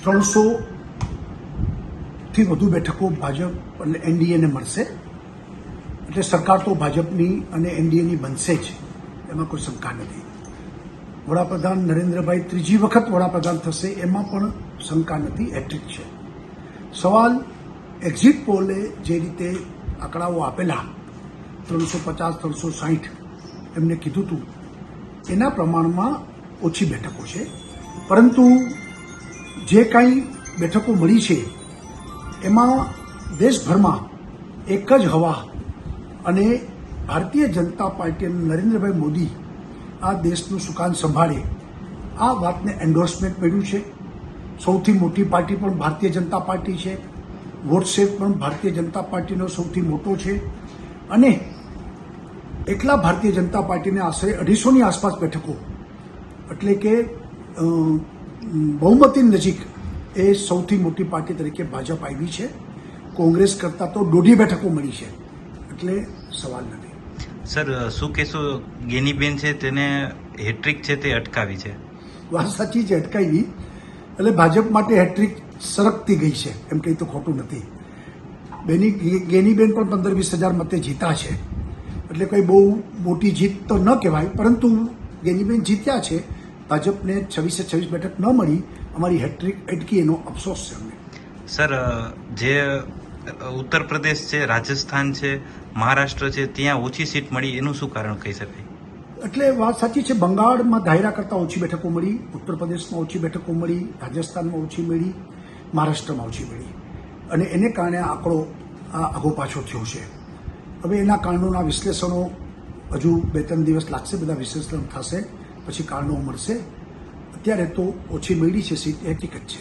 300થી વધુ બેઠકો ભાજપ અને એનડીએને મળશે. એટલે સરકાર તો ભાજપની અને એનડીએની બનશે જ, એમાં કોઈ શંકા નથી. વડાપ્રધાન નરેન્દ્રભાઈ ત્રીજી વખત વડાપ્રધાન થશે એમાં પણ શંકા નથી, હેટ્રિક છે. સવાલ એક્ઝિટ પોલે જે રીતે આંકડાઓ આપેલા 350-360 એમને કીધું હતું એના પ્રમાણમાં ઓછી બેઠકો છે. પરંતુ જે કાંઈ બેઠકો મળી છે એમાં દેશભરમાં એક જ હવા અને ભારતીય જનતા પાર્ટી અને નરેન્દ્રભાઈ મોદી આ દેશનું સુકાન સંભાળે આ વાતને એન્ડોર્સમેન્ટ મળ્યું છે. સૌથી મોટી પાર્ટી પણ ભારતીય જનતા પાર્ટી છે. વોટ શેર પણ ભારતીય જનતા પાર્ટીનો સૌથી મોટો છે. અને એકલા ભારતીય જનતા પાર્ટીને આશરે 250ની આસપાસ બેઠકો, એટલે કે બહુમતી નજીક એ સૌથી મોટી પાર્ટી તરીકે ભાજપ આવી છે. કોંગ્રેસ કરતાં તો 1.5 બેઠકો મળી છે, એટલે સવાલ નથી. સર, શું કહેશો, ગેનીબેન છે તેને હેટ્રિક છે તે અટકાવી છે? વાત સાચી છે, અટકાવી. એટલે ભાજપ માટે હેટ્રિક સરકતી ગઈ છે એમ કંઈ તો ખોટું નથી. ગેનીબેન પણ 15-20 હજાર મતે જીતા છે, એટલે કંઈ બહુ મોટી જીત તો ન કહેવાય. પરંતુ ગેનીબેન જીત્યા છે. ભાજપને 26 બેઠક ન મળી, અમારી હેટ્રિક અટકી એનો અફસોસ છે અમને. સર, જે ઉત્તર પ્રદેશ છે, રાજસ્થાન છે, મહારાષ્ટ્ર છે, ત્યાં ઓછી સીટ મળી, એનું શું કારણ કહી શકાય? એટલે વાત સાચી છે, બંગાળમાં ધાયરા કરતાં ઓછી બેઠકો મળી, ઉત્તર પ્રદેશમાં ઓછી બેઠકો મળી, રાજસ્થાન ઓછી મળી, મહારાષ્ટ્રમાં ઓછી મળી, અને એને કારણે આંકડો આગો પાછો થયો છે. હવે એના કારણોના વિશ્લેષણો હજુ 2-3 દિવસ લાગશે, બધા વિશ્લેષણ થશે, પછી કારણો મળશે. અત્યારે તો ઓછી મળી છે સીટ, એ હકીકત છે.